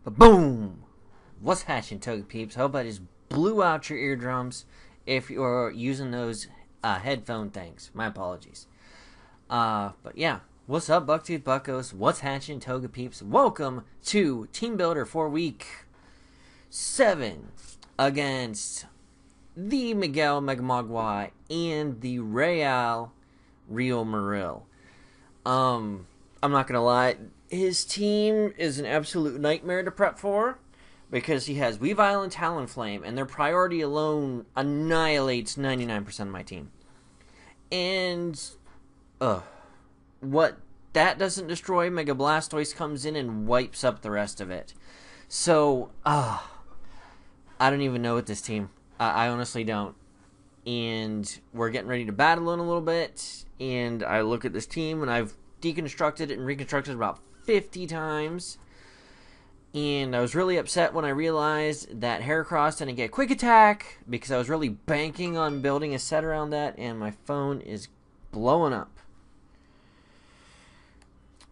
Boom! What's hatching, Toga Peeps? Hope I just blew out your eardrums if you're using those headphone things. My apologies. But yeah, what's up, Bucktooth Buckos? What's hatching, Toga Peeps? Welcome to Team Builder for Week 7 against the Miguel Megamogwai and the Marill. I'm not gonna lie, his team is an absolute nightmare to prep for because he has Weavile and Talonflame, and their priority alone annihilates 99% of my team. And what that doesn't destroy, Mega Blastoise comes in and wipes up the rest of it. So, I don't even know with this team. I honestly don't. And we're getting ready to battle in a little bit, and I look at this team, and I've deconstructed it and reconstructed it about 50 times. And I was really upset when I realized that Heracross didn't get Quick Attack, because I was really banking on building a set around that, and my phone is blowing up.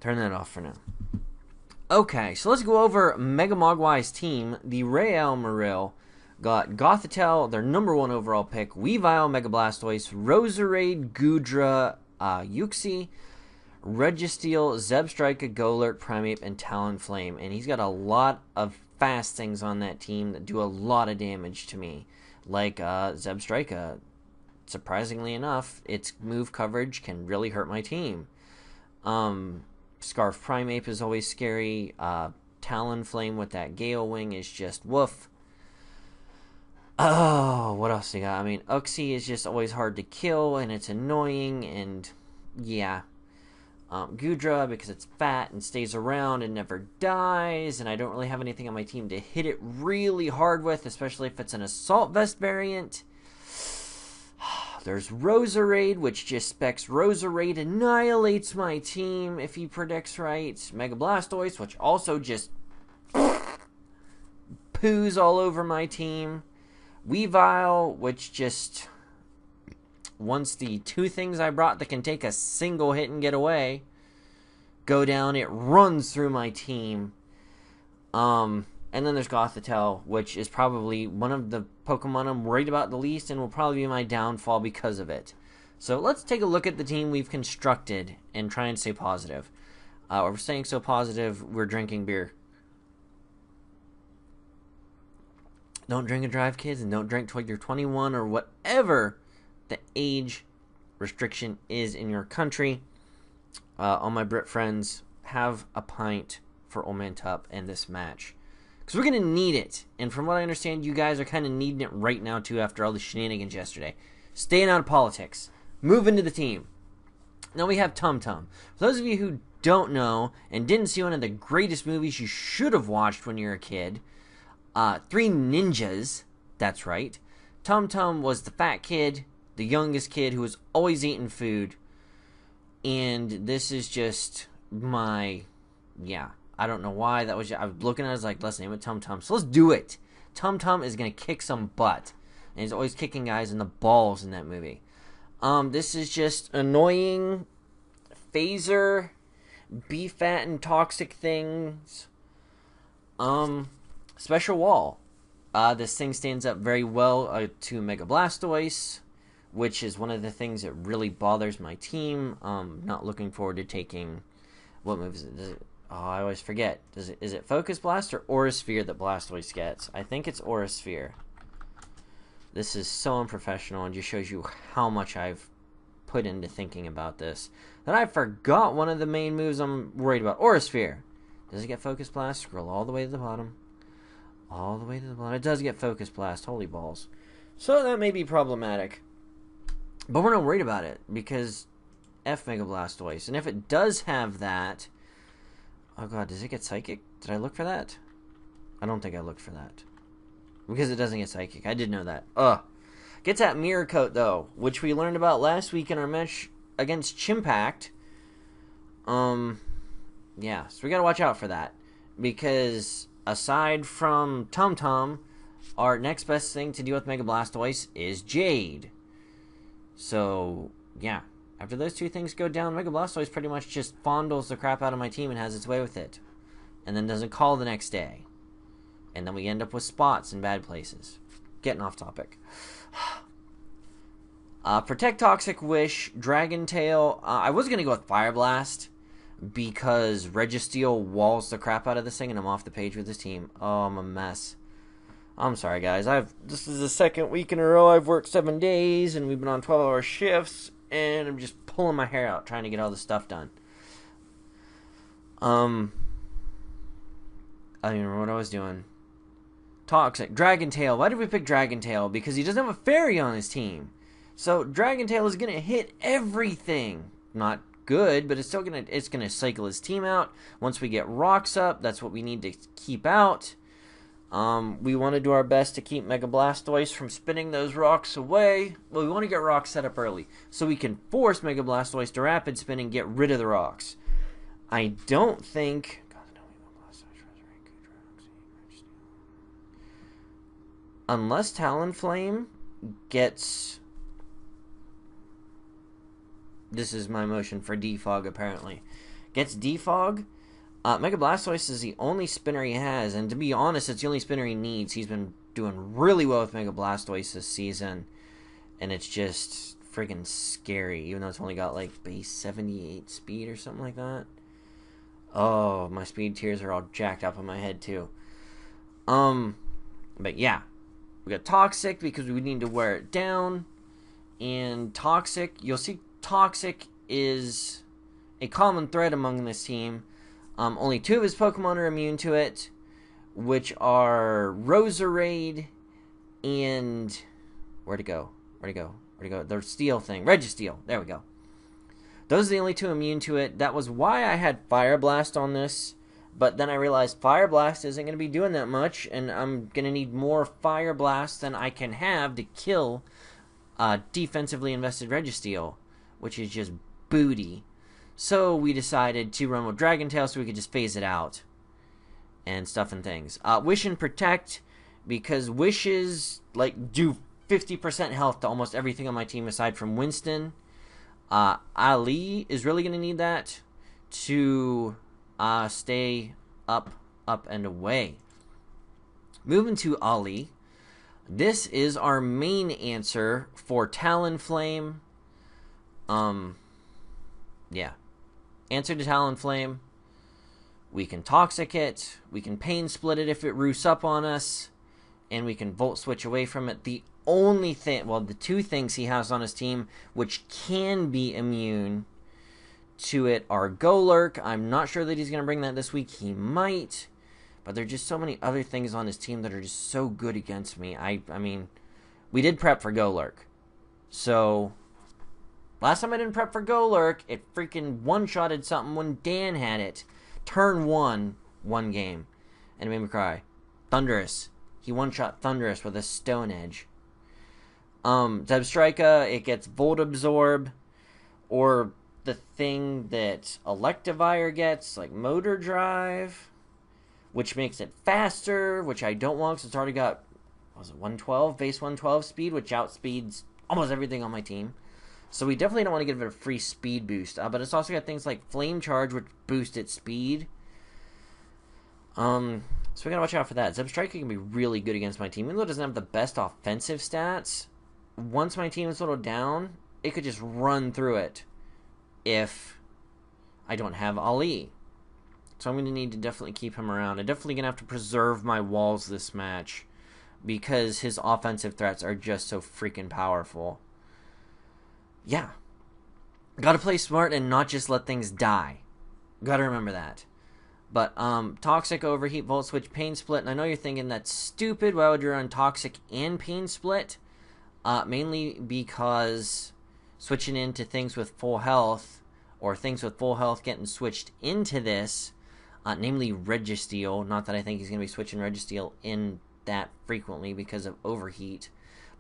Turn that off for now. Okay, so let's go over Megamogwai's team. The Marill got Gothitelle, their number 1 overall pick, Weavile, Mega Blastoise, Roserade, Goodra, Uxie, Registeel, Zebstrika, Golurt, Primeape, and Talonflame. And he's got a lot of fast things on that team that do a lot of damage to me. Like Zebstrika, surprisingly enough, its move coverage can really hurt my team. Scarf Primeape is always scary. Talonflame with that Gale Wing is just woof. Oh, what else you got? I mean, Uxie is just always hard to kill, and it's annoying, and yeah. Goodra, because it's fat and stays around and never dies, and I don't really have anything on my team to hit it really hard with, especially if it's an Assault Vest variant. There's Roserade, which just specs Roserade, annihilates my team if he predicts right. Mega Blastoise, which also just poos all over my team. Weavile, which just, once the 2 things I brought that can take a single hit and get away go down, it runs through my team. And then there's Gothitelle, which is probably one of the Pokemon I'm worried about the least and will probably be my downfall because of it. So let's take a look at the team we've constructed and try and stay positive. We're staying so positive, we're drinking beer. Don't drink and drive, kids, and don't drink till you're 21 or whatever the age restriction is in your country. All my Brit friends, have a pint for OldManTup in this match, because we're going to need it. And from what I understand, you guys are kind of needing it right now, too, after all the shenanigans yesterday. Staying out of politics. Move into the team. Now we have Tum Tum. For those of you who don't know and didn't see one of the greatest movies you should have watched when you were a kid, Three Ninjas, that's right. Tum Tum was the fat kid, the youngest kid who was always eating food. And this is just my, I don't know why. That was, I was looking at it, I was like, let's name it Tum Tum. So let's do it. Tum Tum is going to kick some butt. And he's always kicking guys in the balls in that movie. This is just annoying phaser, be fat and toxic things. Special Wall. This thing stands up very well to Mega Blastoise, which is one of the things that really bothers my team. Not looking forward to taking, what move is it? I always forget. Is it Focus Blast or Aura Sphere that Blastoise gets? I think it's Aura Sphere. This is so unprofessional and just shows you how much I've put into thinking about this, that I forgot one of the main moves I'm worried about. Aura Sphere. Does it get Focus Blast? Scroll all the way to the bottom. All the way to the bottom. It does get Focus Blast. Holy balls. So that may be problematic. But we're not worried about it, because F Mega Blastoise. And if it does have that, oh god, does it get Psychic? Did I look for that? I don't think I looked for that, because it doesn't get Psychic. I did know that. Gets that Mirror Coat, though, which we learned about last week in our match against Chimpact. Yeah, so we gotta watch out for that, because aside from Tum Tum, our next best thing to deal with Mega Blastoise is Jade. So, yeah. After those 2 things go down, Mega Blastoise pretty much just fondles the crap out of my team and has its way with it. And then doesn't call the next day. And then we end up with spots in bad places. Getting off topic. Protect Toxic Wish, Dragon Tail. I was going to go with Fire Blast because Registeel walls the crap out of this thing and I'm off the page with this team. Oh, I'm a mess. I'm sorry, guys. This is the second week in a row I've worked 7 days and we've been on 12-hour shifts and I'm just pulling my hair out trying to get all this stuff done. I don't even remember what I was doing. Toxic. Dragon Tail. Why did we pick Dragon Tail? Because he doesn't have a fairy on his team. So Dragon Tail is going to hit everything. Not good, but it's still going to cycle his team out. Once we get rocks up, that's what we need to keep out. We want to do our best to keep Mega Blastoise from spinning those rocks away. Well, we want to get rocks set up early so we can force Mega Blastoise to rapid spin and get rid of the rocks. I don't think... Unless Talonflame gets... This is my motion for Defog, apparently. Gets Defog. Mega Blastoise is the only spinner he has, and to be honest, it's the only spinner he needs. He's been doing really well with Mega Blastoise this season, and it's just friggin' scary, even though it's only got, like, base 78 speed or something like that. Oh, my speed tiers are all jacked up in my head, too. But yeah. We got Toxic because we need to wear it down. And Toxic, you'll see Toxic is a common thread among this team. Only 2 of his Pokemon are immune to it, which are Roserade and... Where'd it go? The Steel thing. Registeel. There we go. Those are the only 2 immune to it. That was why I had Fire Blast on this. But then I realized Fire Blast isn't going to be doing that much, and I'm going to need more Fire Blast than I can have to kill defensively invested Registeel, which is just booty. So we decided to run with Dragon Tail so we could just phase it out and stuff and things. Wish and Protect, because Wishes do 50% health to almost everything on my team aside from Winston. Ali is really going to need that to... stay up, and away. Moving to Ali. This is our main answer for Talonflame. Yeah. Answer to Talonflame. We can Toxic it. We can Pain Split it if it roosts up on us. And we can Volt Switch away from it. The only thing, well, the 2 things he has on his team which can be immune to it are Golurk. I'm not sure that he's going to bring that this week. He might. But there are just so many other things on his team that are just so good against me. I mean, we did prep for Golurk. So, last time I didn't prep for Golurk, it freaking one-shotted something when Dan had it. Turn 1 game. And it made me cry. Thundurus. He one-shot Thundurus with a Stone Edge. Zebstrika, it gets Volt Absorb. Or... the thing that Electivire gets, like Motor Drive, which makes it faster, which I don't want because it's already got, what was it, 112, base 112 speed, which outspeeds almost everything on my team. So we definitely don't want to give it a free speed boost, but it's also got things like Flame Charge, which boost its speed. So we gotta watch out for that. Zebstrika can be really good against my team, even though it doesn't have the best offensive stats. Once my team is whittled down, it could just run through it. If I don't have Ali. So I'm going to need to definitely keep him around. I'm definitely going to have to preserve my walls this match because his offensive threats are just so freaking powerful. Yeah. Got to play smart and not just let things die. Got to remember that. But Toxic, Overheat, Volt Switch, Pain Split. And I know you're thinking that's stupid. Why would you run Toxic and Pain Split? Mainly because... switching into things with full health, or things with full health getting switched into this, namely Registeel. Not that I think he's going to be switching Registeel in that frequently because of Overheat.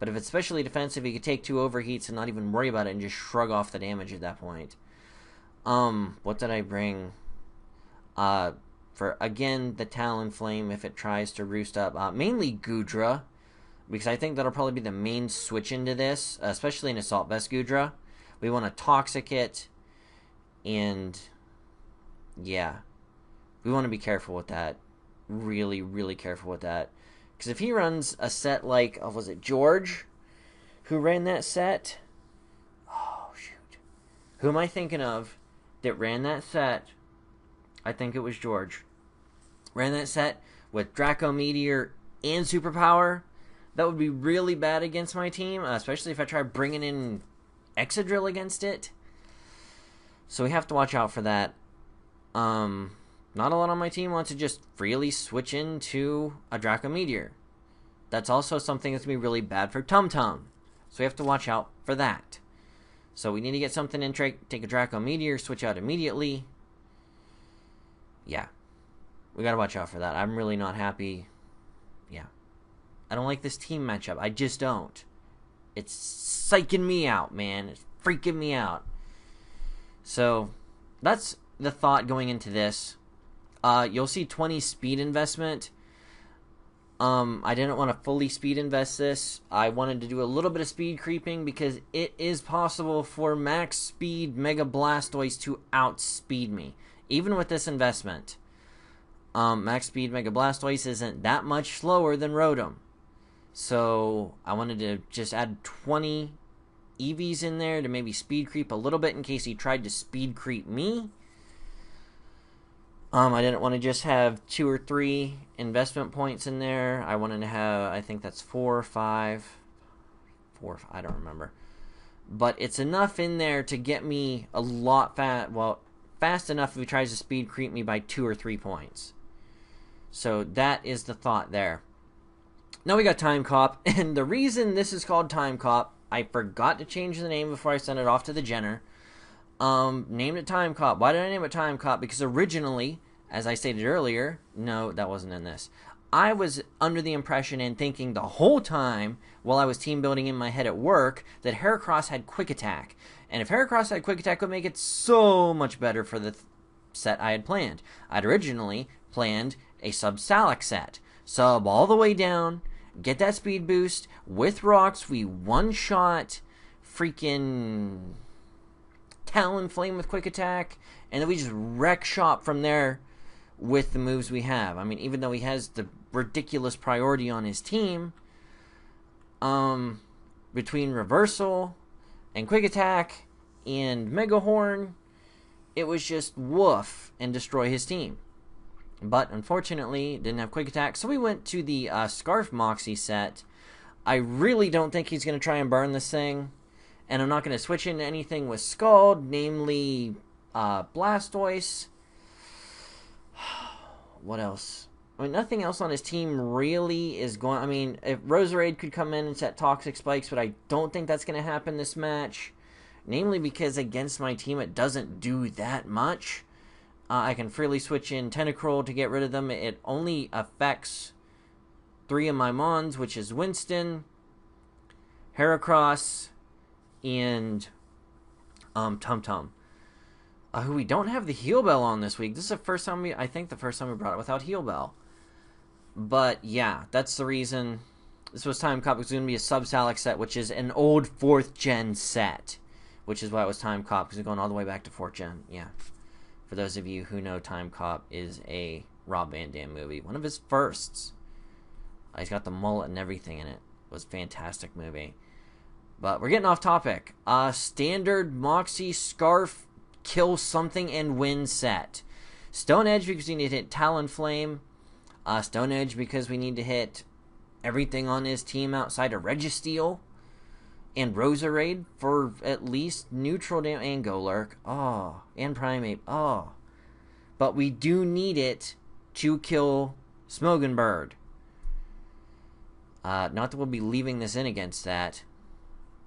But if it's specially defensive, he could take 2 Overheats and not even worry about it and just shrug off the damage at that point. What did I bring? For, again, the Talonflame if it tries to roost up. Mainly Goodra. Because I think that'll probably be the main switch into this, especially in Assault Vest Goodra. We want to Toxic it, and yeah, we want to be careful with that. really, really careful with that. Because if he runs a set like, oh, was it George who ran that set? Oh, shoot. Who am I thinking of that ran that set? I think it was George. Ran that set with Draco Meteor and Superpower. That would be really bad against my team, especially if I try bringing in Exadrill against it. So we have to watch out for that. Not a lot on my team wants to just freely switch into a Draco Meteor. That's also something that's going to be really bad for Tum Tum. So we have to watch out for that. So we need to get something in, take a Draco Meteor, switch out immediately. Yeah. We got to watch out for that. I'm really not happy. Yeah. I don't like this team matchup. I just don't. It's psyching me out, man. It's freaking me out. So that's the thought going into this. You'll see 20 speed investment. I didn't want to fully speed invest this. I wanted to do a little bit of speed creeping because it is possible for max speed Mega Blastoise to outspeed me, even with this investment. Max speed Mega Blastoise isn't that much slower than Rotom, so I wanted to just add 20 EVs in there to maybe speed creep a little bit in case he tried to speed creep me. I didn't want to just have 2 or 3 investment points in there. I wanted to have, I think that's 4 or 5. I don't remember. But it's enough in there to get me a lot fast enough if he tries to speed creep me by 2 or 3 points. So that is the thought there. Now we got Time Cop, and the reason this is called Time Cop, I forgot to change the name before I sent it off to the Jenner. Named it Time Cop. Why did I name it Time Cop? Because originally, as I stated earlier, no, that wasn't in this. I was under the impression and thinking the whole time while I was team building in my head at work that Heracross had Quick Attack. And if Heracross had Quick Attack, it would make it so much better for the set I had planned. I'd originally planned a Sub-Salac set. Sub all the way down, get that speed boost. With rocks, we one-shot freaking Talonflame with Quick Attack, and then we just wreck shop from there with the moves we have. I mean, even though he has the ridiculous priority on his team, between Reversal and Quick Attack and Mega Horn, it was just woof and destroy his team. But unfortunately, didn't have Quick Attack, so we went to the Scarf Moxie set. I really don't think he's going to try and burn this thing. And I'm not going to switch into anything with Scald, namely Blastoise. What else? I mean, nothing else on his team really is going... I mean, if Roserade could come in and set Toxic Spikes, but I don't think that's going to happen this match. Namely because against my team, it doesn't do that much. I can freely switch in Tentacruel to get rid of them. It only affects 3 of my Mons, which is Winston, Heracross, and Tum Tum, who we don't have the Heal Bell on this week. This is the first time I think the first time we brought it without Heal Bell. But yeah, that's the reason. This was Time Cop. It was going to be a Sub-Salac set, which is an old 4th gen set, which is why it was Time Cop, because we're going all the way back to 4th gen. Yeah, for those of you who know, Time Cop is a Rob Van Dam movie, one of his firsts. He's got the mullet and everything in it. It was a fantastic movie. But we're getting off topic. Standard Moxie Scarf Kill Something and Win set. Stone Edge because we need to hit Talonflame. Stone Edge because we need to hit everything on his team outside of Registeel. And Roserade for at least neutral damage. And Golurk. Oh. And Primeape. Oh. But we do need it to kill Smogonbird. Not that we'll be leaving this in against that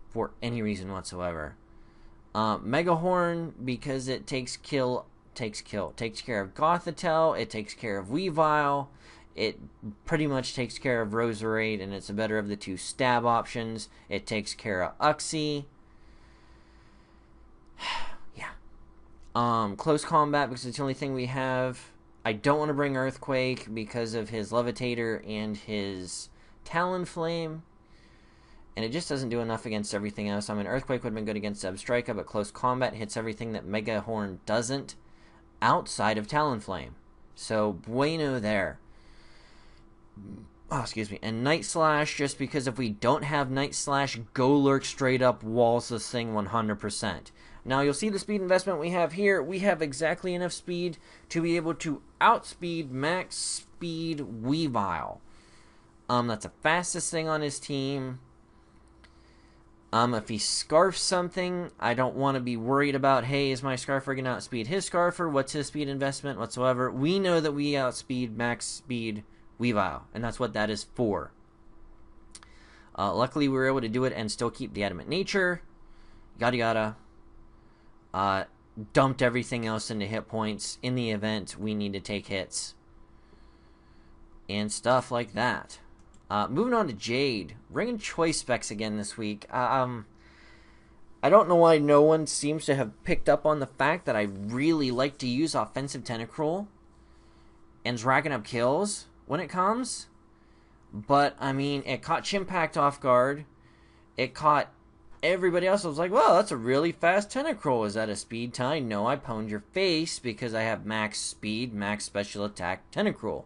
for any reason whatsoever. Mega Horn because it takes care of Gothitelle, it takes care of Weavile, it pretty much takes care of Roserade, and it's the better of the 2 stab options. It takes care of Uxie. Yeah. Close combat because it's the only thing we have. I don't want to bring Earthquake because of his Levitator and his Talonflame. And it just doesn't do enough against everything else. I mean, Earthquake would have been good against Zebstrika, but close combat hits everything that Mega Horn doesn't outside of Talonflame. So, bueno there. Oh, excuse me. And Night Slash, just because if we don't have Night Slash, Golurk straight up walls this thing 100%. Now, you'll see the speed investment we have here. We have exactly enough speed to be able to outspeed max speed Weavile. That's the fastest thing on his team. If he scarfs something, I don't want to be worried about, hey, is my Scarfer going to outspeed his Scarfer? What's his speed investment whatsoever? We know that we outspeed max speed Weavile, and that's what that is for. Luckily, we were able to do it and still keep the Adamant Nature. Yada yada. Dumped everything else into hit points in the event we need to take hits. And stuff like that. Moving on to Jade. Bringing choice specs again this week. I don't know why no one seems to have picked up on the fact that I really like to use offensive Tentacruel and racking up kills when it comes. But, I mean, it caught Chimpact off guard. It caught everybody else. I was like, well, that's a really fast Tentacruel. Is that a speed tie? No, I pwned your face because I have max speed, max special attack Tentacruel.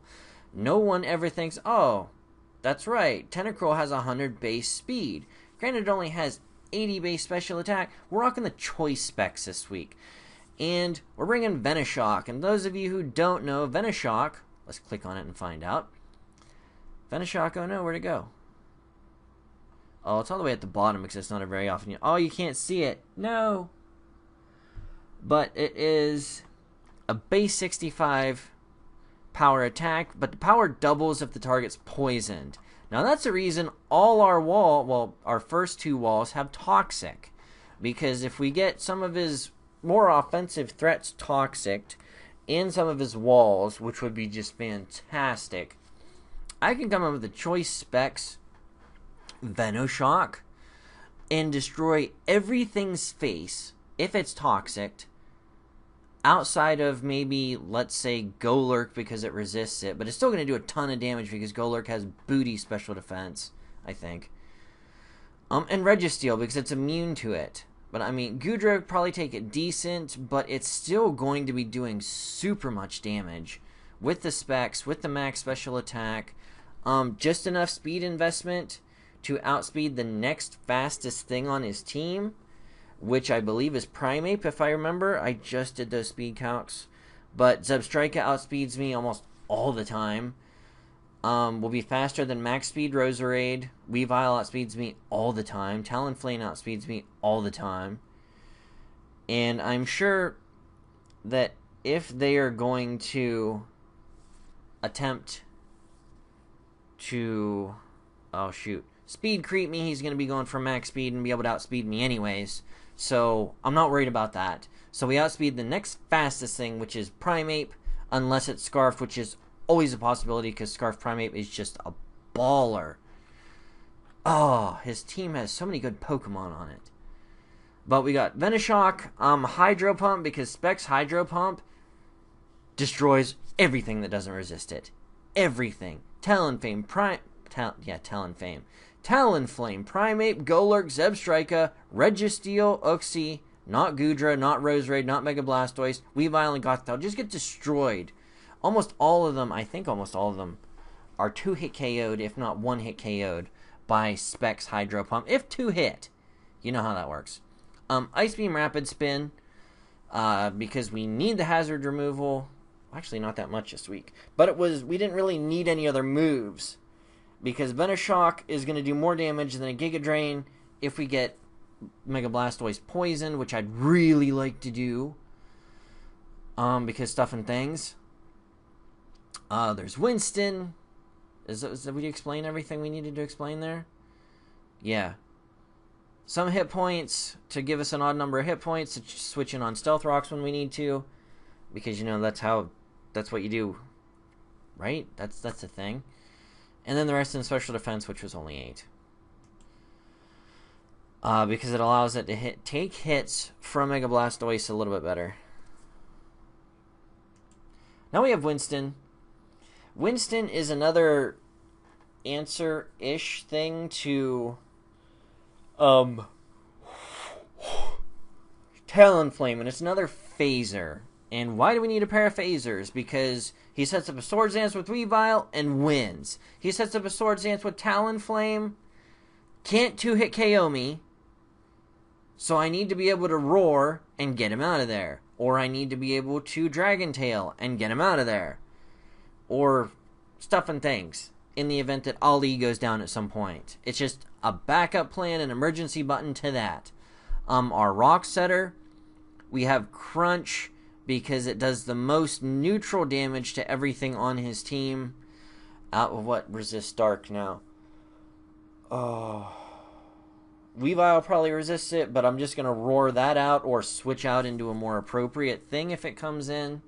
No one ever thinks, oh, that's right, Tentacruel has 100 base speed. Granted, it only has 80 base special attack. We're rocking the choice specs this week. And we're bringing Venoshock. And those of you who don't know, Venoshock, let's click on it and find out. Venoshock, oh no, where'd it go? Oh, it's all the way at the bottom because it's not a very often. Oh, you can't see it. No. But it is a base 65 power attack, but the power doubles if the target's poisoned. Now that's the reason all our our first two walls have toxic. Because if we get some of his more offensive threats toxic and some of his walls, which would be just fantastic, I can come up with the choice specs Venoshock and destroy everything's face if it's toxic. Outside of maybe, let's say, Golurk because it resists it. But it's still going to do a ton of damage because Golurk has booty special defense, I think. And Registeel because it's immune to it. But, I mean, Goodra would probably take it decent, but it's still going to be doing super much damage. With the specs, with the max special attack. Just enough speed investment to outspeed the next fastest thing on his team, which I believe is Primeape, if I remember. I just did those speed calcs. But Zebstrika outspeeds me almost all the time. Will be faster than max speed Roserade. Weavile outspeeds me all the time. Talonflame outspeeds me all the time. And I'm sure that if they are going to attempt to... oh, shoot. Speed creep me, he's going to be going for max speed and be able to outspeed me anyways. So, I'm not worried about that. So, we outspeed the next fastest thing, which is Primeape, unless it's Scarf, which is always a possibility, because Scarf Primeape is just a baller. Oh, his team has so many good Pokemon on it. But we got Venoshock, Hydro Pump, because Specs Hydro Pump destroys everything that doesn't resist it. Everything. Talonflame, Talonflame. Talonflame, Primeape, Golurk, Zebstrika, Registeel, Uxie, not Goodra, not Roserade, not Mega Blastoise, Weavile, and Gothitelle just get destroyed. Almost all of them, I think almost all of them, are 2-hit KO'd, if not 1-hit KO'd, by Specs Hydro Pump. If 2-hit. You know how that works. Ice Beam Rapid Spin, because we need the hazard removal. Actually, not that much this week. But we didn't really need any other moves. Because Venoshock is going to do more damage than a Giga Drain if we get Mega Blastoise poisoned, which I'd really like to do. Because stuff and things. There's Winston. Did we explain everything we needed to explain there? Yeah. Some hit points to give us an odd number of hit points to switch in on Stealth Rocks when we need to. Because, you know, that's what you do. Right? That's the thing. And then the rest in Special Defense, which was only 8. Because it allows it to take hits from Mega Blastoise a little bit better. Now we have Winston. Winston is another answer-ish thing to Talonflame, and it's another phaser. And why do we need a pair of phasers? Because he sets up a Swords Dance with Weavile and wins. He sets up a Swords Dance with Talonflame, can't 2-hit KO me, so I need to be able to roar and get him out of there. Or I need to be able to Dragon Tail and get him out of there. Or stuff and things in the event that Ali goes down at some point. It's just a backup plan, an emergency button to that. Our Rock Setter, we have Crunch, because it does the most neutral damage to everything on his team. Out of what resists Dark now? Oh, Weavile probably resists it, but I'm just going to roar that out or switch out into a more appropriate thing if it comes in.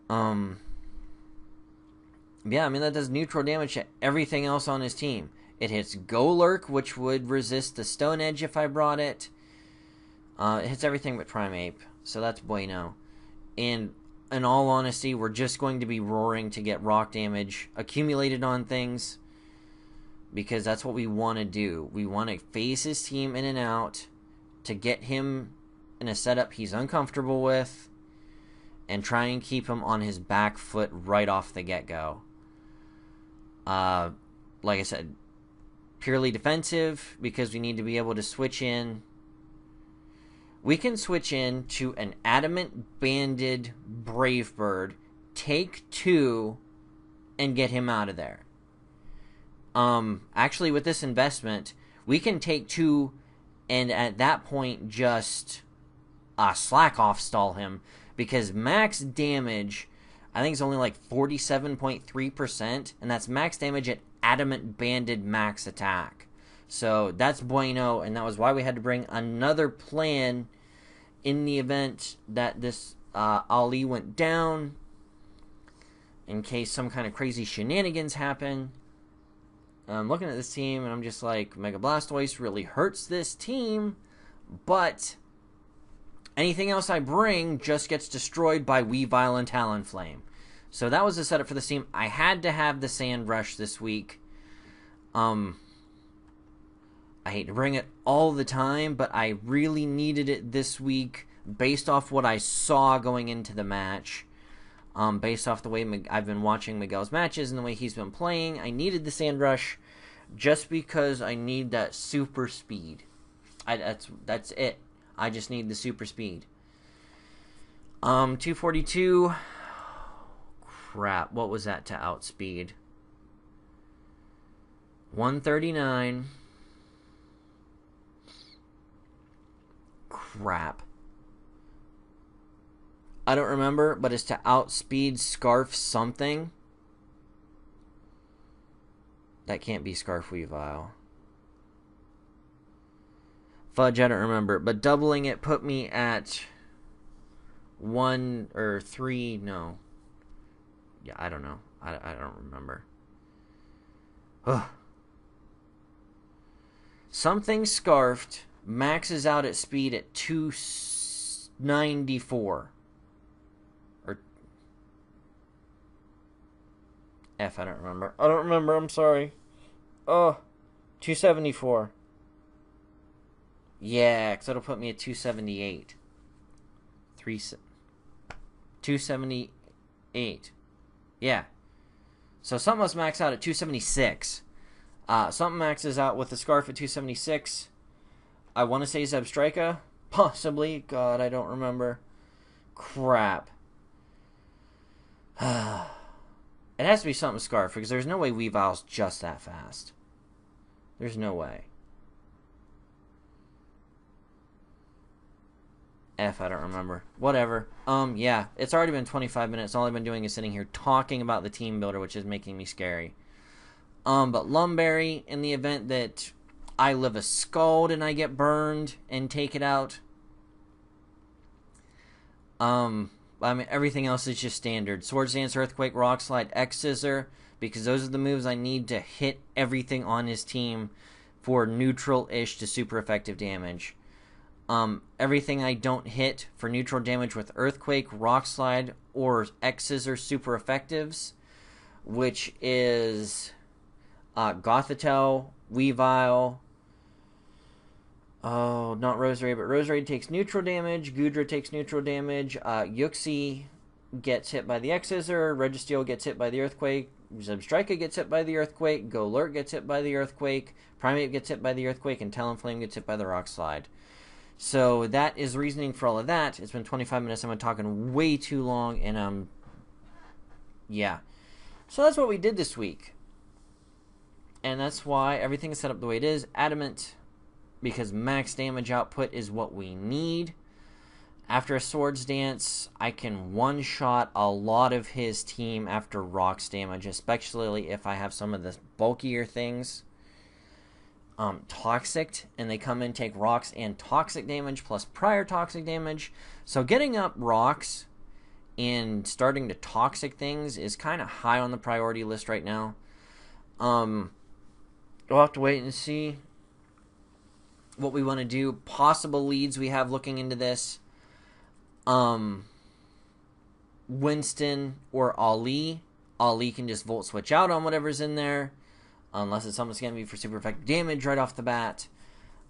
Yeah, I mean, that does neutral damage to everything else on his team. It hits Golurk, which would resist the Stone Edge if I brought it. It hits everything but Primeape, so that's bueno. And in all honesty, we're just going to be roaring to get rock damage accumulated on things, because that's what we want to do. We want to phase his team in and out to get him in a setup he's uncomfortable with and try and keep him on his back foot right off the get-go. Like I said, purely defensive, because we need to be able to switch in. We can switch in to an Adamant Banded Brave Bird, take 2, and get him out of there. Actually, with this investment, we can take 2, and at that point just slack off stall him, because max damage, I think it's only like 47.3%, and that's max damage at Adamant Banded max attack. So that's bueno, and that was why we had to bring another plan in the event that this Ali went down, in case some kind of crazy shenanigans happen. I'm looking at this team, and I'm just like, Mega Blastoise really hurts this team, but anything else I bring just gets destroyed by Weavile and Talonflame. So that was the setup for this team. I had to have the Sand Rush this week. I hate to bring it all the time, but I really needed it this week based off what I saw going into the match. Based off the way I've been watching Miguel's matches and the way he's been playing, I needed the Sand Rush just because I need that super speed. That's it. I just need the super speed. 242. Crap, what was that to outspeed? 139. Crap. I don't remember, but it's to outspeed Scarf something. That can't be Scarf Weavile. Fudge, I don't remember. But doubling it put me at 1 or 3. No. Yeah, I don't know. I don't remember. Ugh. Something Scarfed maxes out at speed at 294. Or F, I don't remember. I don't remember, I'm sorry. Oh, 274. Yeah, because it'll put me at 278. 278. Yeah. So something must max out at 276. Something maxes out with the Scarf at 276. I want to say Zebstrika. Possibly. God, I don't remember. Crap. It has to be something Scarf, because there's no way Weavile's just that fast. There's no way. F, I don't remember. Whatever. Yeah, it's already been 25 minutes. All I've been doing is sitting here talking about the team builder, which is making me scary. But Lumberry, in the event that I live a Scald and I get burned and take it out. I mean, everything else is just standard. Swords Dance, Earthquake, Rock Slide, X Scissor, because those are the moves I need to hit everything on his team for neutral-ish to super effective damage. Everything I don't hit for neutral damage with Earthquake, Rock Slide, or X Scissor super effectives, which is Gothitelle, Weavile, Oh, not Rosary, but Rosary takes neutral damage. Gudra takes neutral damage. Yuxi gets hit by the X-Scissor. Registeel gets hit by the Earthquake. Zebstrika gets hit by the Earthquake. Golurk gets hit by the Earthquake. Primate gets hit by the Earthquake. And Talonflame gets hit by the Rock Slide. So that is reasoning for all of that. It's been 25 minutes. I'm talking way too long. And, yeah. So that's what we did this week. And that's why everything is set up the way it is. Adamant, because max damage output is what we need. After a Swords Dance, I can one-shot a lot of his team after Rocks damage, especially if I have some of the bulkier things toxic, and they come in, take Rocks and Toxic damage, plus prior Toxic damage. So getting up Rocks and starting to Toxic things is kind of high on the priority list right now. We'll have to wait and see what we want to do. Possible leads we have looking into this. Winston or Ali. Ali can just Volt Switch out on whatever's in there. Unless it's something that's going to be for super effective damage right off the bat.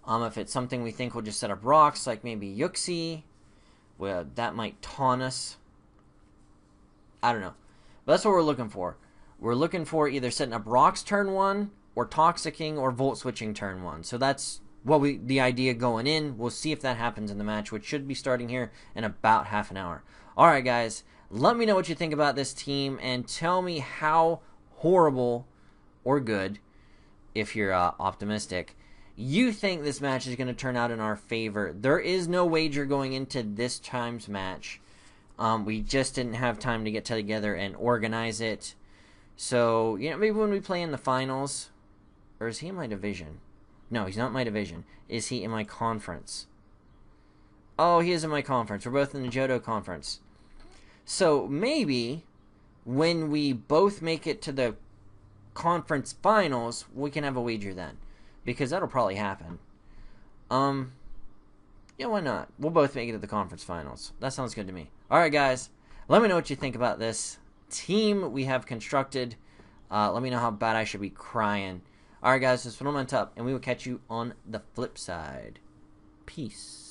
If it's something we think will just set up Rocks, like maybe Yuxi, well, that might taunt us. I don't know. But that's what we're looking for. We're looking for either setting up Rocks turn 1, or Toxicking, or Volt Switching turn 1. So that's what the idea going in. We'll see if that happens in the match, which should be starting here in about half an hour. Alright guys, let me know what you think about this team, and tell me how horrible or good, if you're optimistic, you think this match is going to turn out in our favor. There is no wager going into this time's match. We just didn't have time to get together and organize it. So, you know, maybe when we play in the finals, or is he in my division? No, he's not in my division. Is he in my conference? Oh, he is in my conference. We're both in the Johto conference. So maybe when we both make it to the conference finals, we can have a wager then, because that'll probably happen. Yeah, why not? We'll both make it to the conference finals. That sounds good to me. Alright guys, let me know what you think about this team we have constructed. Let me know how bad I should be crying. Alright guys, this is OldManTup, and we will catch you on the flip side. Peace.